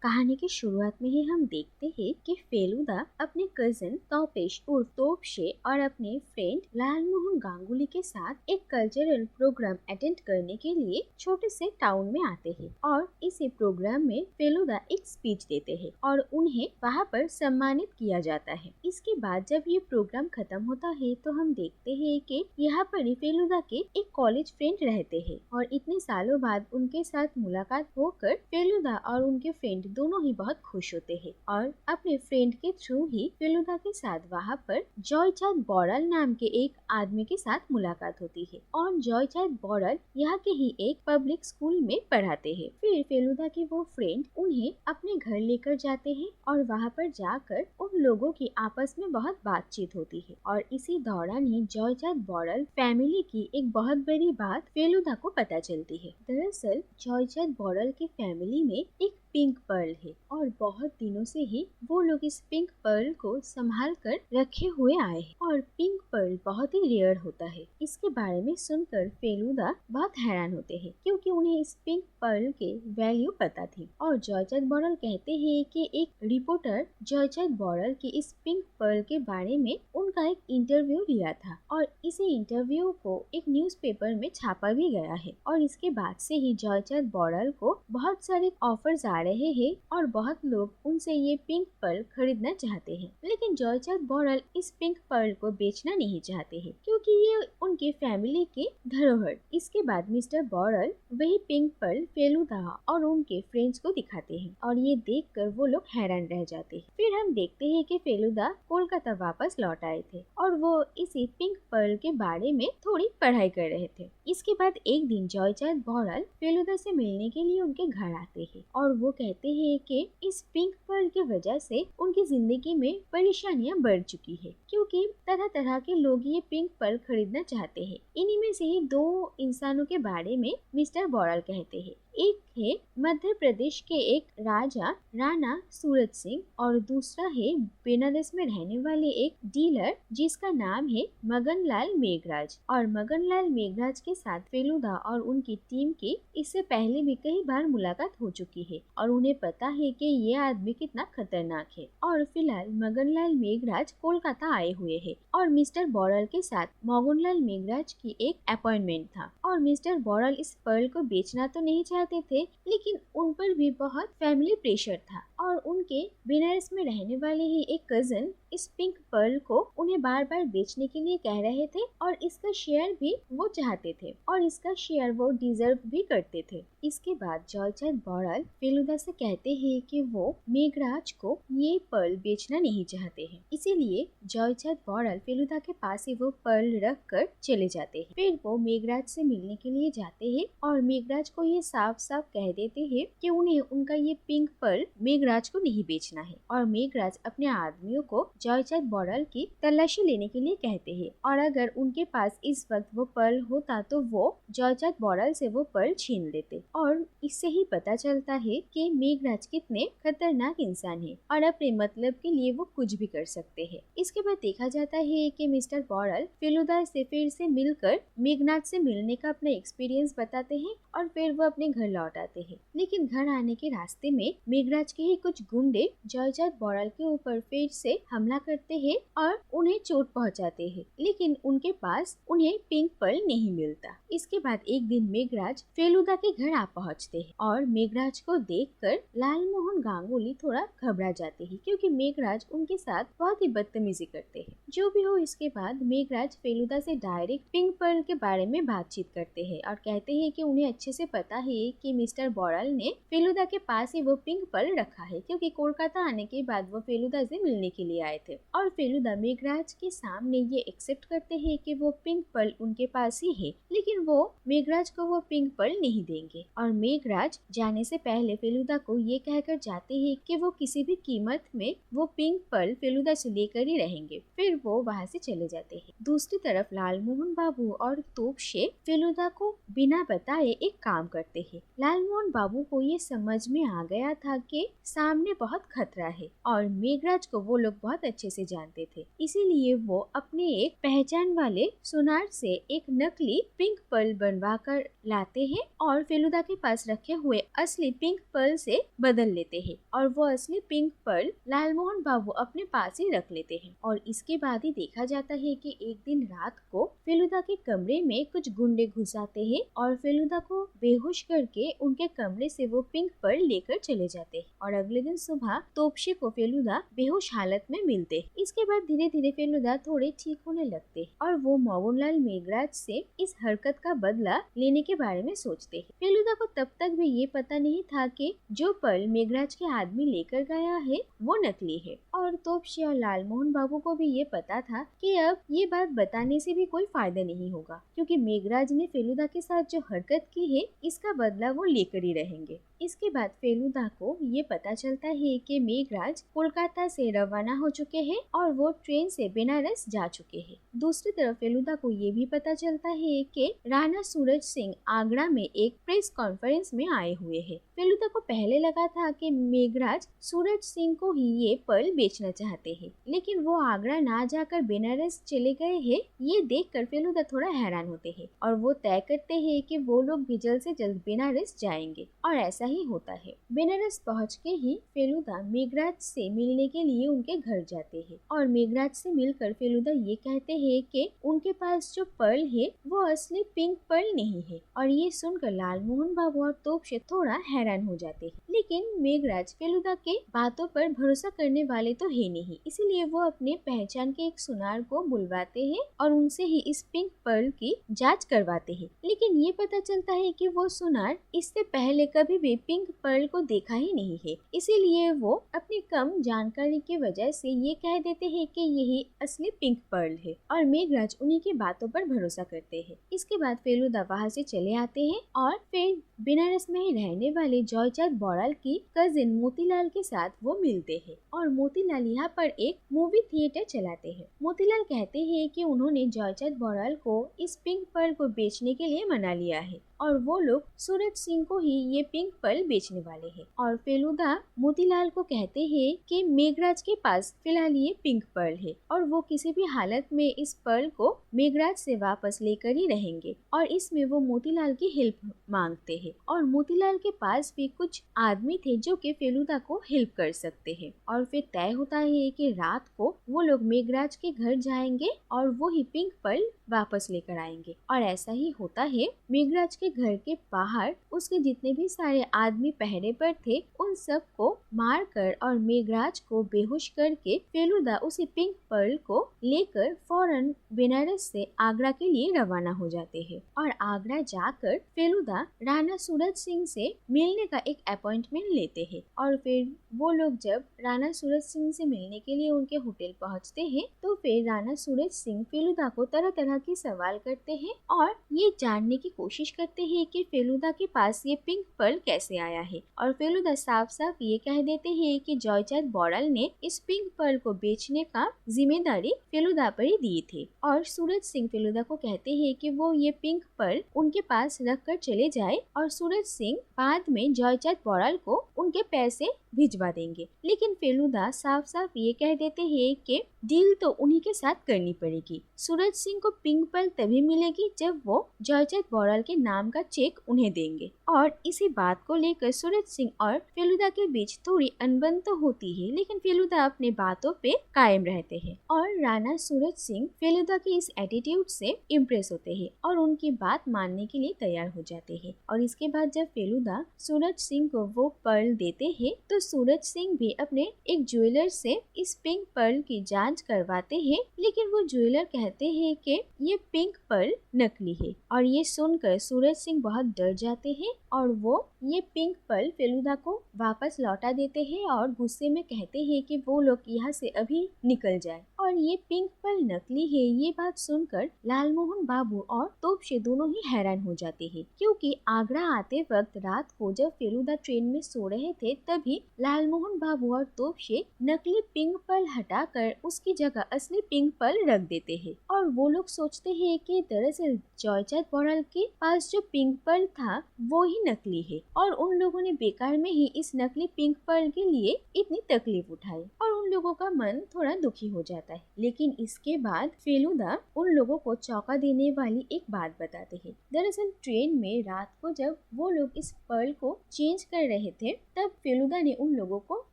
कहानी की शुरुआत में ही हम देखते हैं कि फेलुदा अपने कजिन तौपेश उर्फ तोपशे और अपने फ्रेंड लालमोहन गांगुली के साथ एक कल्चरल प्रोग्राम अटेंड करने के लिए छोटे से टाउन में आते हैं और इसी प्रोग्राम में फेलुदा एक स्पीच देते हैं और उन्हें वहाँ पर सम्मानित किया जाता है। इसके बाद जब ये प्रोग्राम खत्म होता है तो हम देखते हैं कि यहाँ पर ही फेलुदा के एक कॉलेज फ्रेंड रहते हैं और इतने सालों बाद उनके साथ मुलाकात होकर फेलुदा और उनके फ्रेंड दोनों ही बहुत खुश होते हैं और अपने फ्रेंड के थ्रू ही फेलुदा के साथ वहाँ पर जॉयचांद बोरल नाम के एक आदमी के साथ मुलाकात होती है और जॉयचांद बोरल यहाँ के ही एक पब्लिक स्कूल में पढ़ाते हैं। फिर फेलुदा के वो फ्रेंड उन्हें अपने घर लेकर जाते हैं और वहाँ पर जाकर उन लोगों की आपस में बहुत बातचीत होती है और इसी दौरान ही जॉयचांद बोरल फैमिली की एक बहुत बड़ी बात फेलुदा को पता चलती है। दरअसल जॉयचांद बोरल की फैमिली में एक पिंक पर्ल है और बहुत दिनों से ही वो लोग इस पिंक पर्ल को संभाल कर रखे हुए आए हैं और पिंक पर्ल बहुत ही रेयर होता है। इसके बारे में सुनकर फेलुदा बहुत हैरान होते हैं क्योंकि उन्हें इस पिंक पर्ल के वैल्यू पता थी और जॉयचांद बोरल कहते हैं कि एक रिपोर्टर जॉयचांद बोरल की इस पिंक पर्ल के बारे में उनका एक इंटरव्यू लिया था और इसी इंटरव्यू को एक न्यूज़पेपर में छापा भी गया है और इसके बाद से ही जॉयचांद बोरल को बहुत सारे ऑफर्स आ रहे हैं और बहुत लोग उनसे ये पिंक पर्ल खरीदना चाहते हैं। लेकिन जॉयचांद बोरल इस पिंक पर्ल को बेचना नहीं चाहते हैं क्योंकि ये उनके फैमिली के धरोहर। इसके बाद मिस्टर बोरल वही पिंक पर्ल फेलुदा और उनके फ्रेंड्स को दिखाते हैं और ये देखकर वो लोग हैरान रह जाते हैं। फिर हम देखते हैं कि फेलुदा कोलकाता वापस लौट आए थे और वो इसी पिंक पर्ल के बारे में थोड़ी पढ़ाई कर रहे थे। इसके बाद एक दिन जॉयचांद बोरल फेलुदा से मिलने के लिए उनके घर आते हैं और वो कहते हैं कि इस पिंक पर्ल की वजह से उनकी जिंदगी में परेशानियां बढ़ चुकी है क्योंकि तरह तरह के लोग ये पिंक पर्ल खरीदना चाहते हैं। इन्हीं में से ही दो इंसानों के बारे में मिस्टर बोरल कहते हैं। एक है मध्य प्रदेश के एक राजा राणा सूरज सिंह और दूसरा है बेनारस में रहने वाले एक डीलर जिसका नाम है मगनलाल मेघराज। और मगनलाल मेघराज के साथ फेलुदा और उनकी टीम की इससे पहले भी कई बार मुलाकात हो चुकी है और उन्हें पता है कि ये आदमी कितना खतरनाक है। और फिलहाल मगनलाल मेघराज कोलकाता आए हुए हैं और मिस्टर बोरल के साथ मगनलाल मेघराज की एक अपॉइंटमेंट था और मिस्टर बोरल इस पर्ल को बेचना तो नहीं चाहते थे लेकिन उन पर भी बहुत फैमिली प्रेशर था और उनके बेनारस में रहने वाले ही एक कजिन इस पिंक पर्ल को उन्हें बार बार बेचने के लिए कह रहे थे और इसका शेयर भी वो चाहते थे और इसका शेयर वो डिजर्व भी करते थे। इसके बाद जॉयचांद बोरल फेलुदा से कहते हैं कि वो मेघराज को ये पर्ल बेचना नहीं चाहते हैं, इसीलिए जॉयचांद बोरल फेलुदा के पास ही वो पर्ल रख कर चले जाते हैं। फिर वो मेघराज से मिलने के लिए जाते हैं और मेघराज को ये साफ साफ कह देते हैं कि उन्हें उनका ये पिंक पर्ल मेघराज को नहीं बेचना है और मेघराज अपने आदमियों को जॉयचांद बोरल की तलाशी लेने के लिए कहते हैं और अगर उनके पास इस वक्त वो पर्ल होता तो वो जॉयचांद बोरल से वो पर्ल छीन लेते। और इससे ही पता चलता है कि मेघराज कितने खतरनाक इंसान है और अपने मतलब के लिए वो कुछ भी कर सकते हैं। इसके बाद देखा जाता है कि मिस्टर बोरल फेलुदा से फिर से मिलकर मेघनाथ से मिलने का अपना एक्सपीरियंस बताते हैं और फिर वो अपने घर लौट आते हैं। लेकिन घर आने के रास्ते में मेघराज के ही कुछ गुंडे जॉयचांद बोरल के ऊपर फिर से हमला करते हैं और उन्हें चोट पहुंचाते हैं लेकिन उनके पास उन्हें पिंक पर्ल नहीं मिलता। इसके बाद एक दिन मेघराज फेलुदा के घर आ पहुंचते हैं और मेघराज को देखकर लालमोहन गांगुली थोड़ा घबरा जाते हैं क्योंकि मेघराज उनके साथ बहुत ही बदतमीजी करते हैं। जो भी हो इसके बाद मेघराज फेलुदा से डायरेक्ट पिंक पर्ल के बारे में बातचीत करते हैं और कहते हैं कि उन्हें अच्छे से पता है कि मिस्टर बोरल ने फेलुदा के पास ही वो पिंक पर्ल रखा है क्योंकि कोलकाता आने के बाद वो फेलुदा से मिलने के लिए आए थे और फेलुदा मेघराज के सामने ये एक्सेप्ट करते हैं कि वो पिंक पर्ल उनके पास ही है लेकिन वो मेघराज को वो पिंक पर्ल नहीं देंगे और मेघराज जाने से पहले फेलुदा को ये कहकर जाते हैं कि वो किसी भी कीमत में वो पिंक पर्ल फेलुदा से लेकर ही रहेंगे। फिर वो वहाँ से चले जाते हैं। दूसरी तरफ लालमोहन बाबू और तोपशे फेलुदा को बिना बताए एक काम करते हैं। लालमोहन बाबू को ये समझ में आ गया था कि सामने बहुत खतरा है और मेघराज को वो लोग बहुत बहुत अच्छे से जानते थे। इसीलिए वो अपने एक पहचान वाले सुनार से एक नकली पिंक पर्ल बनवा कर लाते हैं और फेलुदा के पास रखे हुए असली पिंक पर्ल से बदल लेते हैं और वो असली पिंक पर्ल लालमोहन बाबू अपने पास ही रख लेते हैं। और इसके बाद ही देखा जाता है कि एक दिन रात को फेलुदा के कमरे में कुछ गुंडे घुस आते हैं और फेलुदा को बेहोश करके उनके कमरे से वो पिंक पर्ल लेकर चले जाते हैं। और अगले दिन सुबह तोपशे को फेलुदा बेहोश हालत में मिलते। इसके बाद धीरे धीरे फेलुदा थोड़े ठीक होने लगते और वो मोहनलाल मेघराज से इस हरकत का बदला लेने के बारे में सोचते हैं। फेलुदा को तब तक भी ये पता नहीं था कि जो पर्ल मेघराज के आदमी लेकर गया है वो नकली है। और तोपशे और लालमोहन बाबू को भी ये पता था कि अब ये बात बताने से भी कोई फायदा नहीं होगा, क्योंकि मेघराज ने फेलुदा के साथ जो हरकत की है इसका बदला वो लेकर ही रहेंगे। इसके बाद फेलुदा को ये पता चलता है कि मेघराज कोलकाता से रवाना हो चुके हैं और वो ट्रेन से बनारस जा चुके हैं। दूसरी तरफ फेलुदा को ये भी पता चलता है कि राणा सूरज सिंह आगरा में एक प्रेस कॉन्फ्रेंस में आए हुए हैं। फेलुदा को पहले लगा था कि मेघराज सूरज सिंह को ही ये पर्ल बेचना चाहते हैं, लेकिन वो आगरा ना जाकर बनारस चले गए हैं। ये देखकर फेलुदा थोड़ा हैरान होते हैं और वो तय करते हैं कि वो लोग भी जल्द से जल्द बनारस जाएंगे। और ऐसा ही होता है। बनारस पहुंच के ही फेलुदा मेघराज से मिलने के लिए उनके घर जाते हैं और मेघराज से मिलकर फेलुदा ये कहते हैं कि उनके पास जो पर्ल है वो असली पिंक पर्ल नहीं है। और ये सुनकर लालमोहन बाबू और तोपशे थोड़ा हैरान हो जाते हैं, लेकिन मेघराज फेलुदा के बातों पर भरोसा करने वाले तो है नहीं, इसीलिए वो अपने पहचान के एक सुनार को बुलवाते हैं और उनसे ही इस पिंक पर्ल की जांच करवाते हैं। लेकिन ये पता चलता है कि वो सुनार इससे पहले कभी भी पिंक पर्ल को देखा ही नहीं है, इसीलिए वो अपनी कम जानकारी की वजह से ये कह देते हैं कि यही असली पिंक पर्ल है और मेघराज उन्हीं की बातों पर भरोसा करते हैं। इसके बाद फेलुदा वहाँ से चले आते हैं और फिर बनारस में ही रहने वाले जॉयचांद बॉराल की कजिन मोतीलाल के साथ वो मिलते हैं और मोतीलाल यहाँ पर एक मूवी थिएटर चलाते हैं। मोतीलाल कहते हैं कि उन्होंने जॉयचांद बॉराल को इस पिंक पर्ल को बेचने के लिए मना लिया है और वो लोग सूरज सिंह को ही ये पिंक पर्ल बेचने वाले हैं। और फेलुदा मोतीलाल को कहते हैं कि मेघराज के पास फिलहाल ये पिंक पर्ल है और वो किसी भी हालत में इस पर्ल को मेघराज से वापस लेकर ही रहेंगे और इसमें वो मोतीलाल की हेल्प मांगते हैं। और मोतीलाल के पास भी कुछ आदमी थे जो कि फेलुदा को हेल्प कर सकते हैं। और फिर तय होता है कि रात को वो लोग मेघराज के घर जाएंगे और वो ही पिंक पर्ल वापस लेकर आएंगे। और ऐसा ही होता है। मेघराज के घर के बाहर उसके जितने भी सारे आदमी पहरे पर थे उन सब को मार कर और मेघराज को बेहोश करके फेलुदा उसी पिंक पर्ल को लेकर फौरन बनारस से आगरा के लिए रवाना हो जाते हैं। और आगरा जाकर फेलुदा राणा सूरज सिंह से मिलने का एक अपॉइंटमेंट लेते हैं। और फिर वो लोग जब राणा सूरज सिंह से मिलने के लिए उनके होटल पहुंचते हैं तो फिर राणा सूरज सिंह फेलुदा को तरह तरह की सवाल करते हैं और ये जानने की कोशिश करते हैं कि फेलुदा के पास ये पिंक पर्ल कैसे आया है। और फेलुदा साफ साफ ये कह देते हैं कि जॉयचांद बॉराल ने इस पिंक पर्ल को बेचने का जिम्मेदारी फेलुदा पर ही दी थी। और सूरज सिंह फेलुदा को कहते हैं कि वो ये पिंक पर्ल उनके पास रख कर चले जाए और सूरज सिंह बाद में जॉयचांद बॉराल को उनके पैसे भिजवा देंगे। लेकिन फेलुदा साफ साफ ये कह देते हैं कि डील तो उन्हीं के साथ करनी पड़ेगी। सूरज सिंह को पिंक पर्ल तभी मिलेगी जब वो जॉयचांद बॉराल के नाम का चेक उन्हें देंगे। और इसी बात को लेकर सूरज सिंह और फेलुदा के बीच थोड़ी अनबन तो होती है, लेकिन फेलुदा अपने बातों पे कायम रहते हैं। और राणा सूरज सिंह फेलुदा के इस एटीट्यूड से इम्प्रेस होते हैं और उनकी बात मानने के लिए तैयार हो जाते हैं। और इसके बाद जब फेलुदा सूरज सिंह को वो पर्ल देते हैं तो सूरज सिंह भी अपने एक ज्वेलर से इस पिंक पर्ल की जांच करवाते हैं, लेकिन वो ज्वेलर कहते हैं कि ये पिंक पर्ल नकली है। और ये सुनकर सूरज सिंह बहुत डर जाते हैं और वो ये पिंक पर्ल फेलुदा को वापस लौटा देते हैं और गुस्से में कहते हैं कि वो लोग यहाँ से अभी निकल जाए। और ये पिंक पर्ल नकली है ये बात सुनकर लालमोहन बाबू और तोपशे दोनों ही हैरान हो जाते हैं, क्योंकि आगरा आते वक्त रात को जब फेलुदा ट्रेन में सो रहे थे तभी लालमोहन बाबू और तोपशे नकली पिंक पर्ल हटाकर उसकी जगह असली पिंक पर्ल रख देते हैं। और वो लोग सोचते हैं कि दरअसल जॉयचांद बॉराल के पास जो पिंक पर्ल था वो ही नकली है और उन लोगों ने बेकार में ही इस नकली पिंक पर्ल के लिए इतनी तकलीफ उठाई। और उन उन लोगों का मन थोड़ा दुखी हो जाता है। लेकिन इसके बाद फेलुदा उन लोगों को चौंका देने वाली एक बात बताते हैं। दरअसल ट्रेन में रात को जब वो लोग इस पर्ल को चेंज कर रहे थे, तब फेलुदा ने उन लोगों को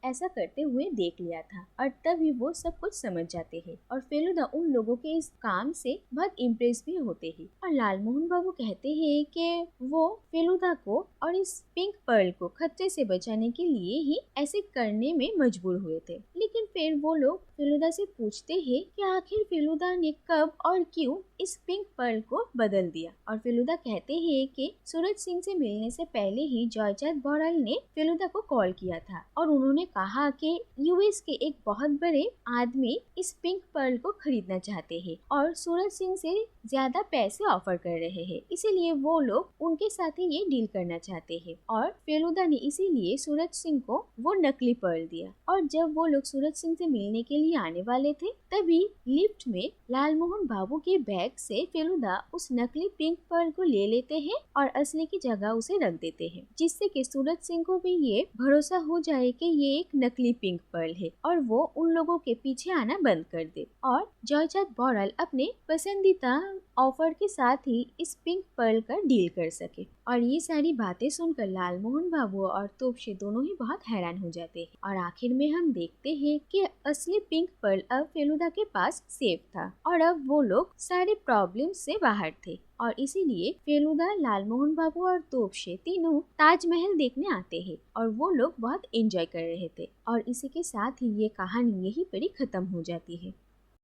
ऐसा करते हुए देख लिया था और तभी वो सब कुछ समझ जाते हैं और फेलुदा उन लोगों के इस काम से बहुत इम्प्रेस भी होते हैं। और लालमोहन बाबू कहते हैं कि वो फेलुदा को और इस पिंक पर्ल को खतरे से बचाने के लिए ही ऐसे करने में मजबूर हुए थे। लेकिन फिर वो लोग फेलुदा से पूछते हैं कि आखिर फेलुदा ने कब और क्यों इस पिंक पर्ल को बदल दिया। और फेलुदा कहते हैं कि सूरज सिंह से मिलने से पहले ही जॉयचांद बॉरल ने फेलुदा को कॉल किया था और उन्होंने कहा कि यूएस के एक बहुत बड़े आदमी इस पिंक पर्ल को खरीदना चाहते हैं और सूरज सिंह से ज्यादा पैसे ऑफर कर रहे हैं, इसीलिए वो लोग उनके साथ ही ये डील करना चाहते हैं। और फेलुदा ने इसीलिए सूरज सिंह को वो नकली पर्ल दिया। और जब वो लोग सूरज सिंह से मिलने के लिए आने वाले थे, तभी लिफ्ट में लालमोहन बाबू के बैग से फेलुदा उस नकली पिंक पर्ल को ले लेते हैं और असली की जगह उसे रख देते हैं, जिससे कि सूरज सिंह को भी ये भरोसा हो जाए कि ये एक नकली पिंक पर्ल है और वो उन लोगों के पीछे आना बंद कर दे और जॉयचांद बॉरल अपने पसंदीदा ऑफर के साथ ही इस पिंक पर्ल का डील कर सके। और ये सारी बातें सुनकर लालमोहन बाबू और तोपसे दोनों ही बहुत हैरान हो जाते हैं। और आखिर में हम देखते हैं कि असली पिंक पर्ल अब फेलुदा के पास सेफ था और अब वो लोग सारे प्रॉब्लम से बाहर थे और इसीलिए फेलुदा, लालमोहन बाबू और तोपसे तीनों ताजमहल देखने आते हैं और वो लोग बहुत एंजॉय कर रहे थे। और इसी के साथ ही ये कहानी यहीं पर ही खत्म हो जाती है।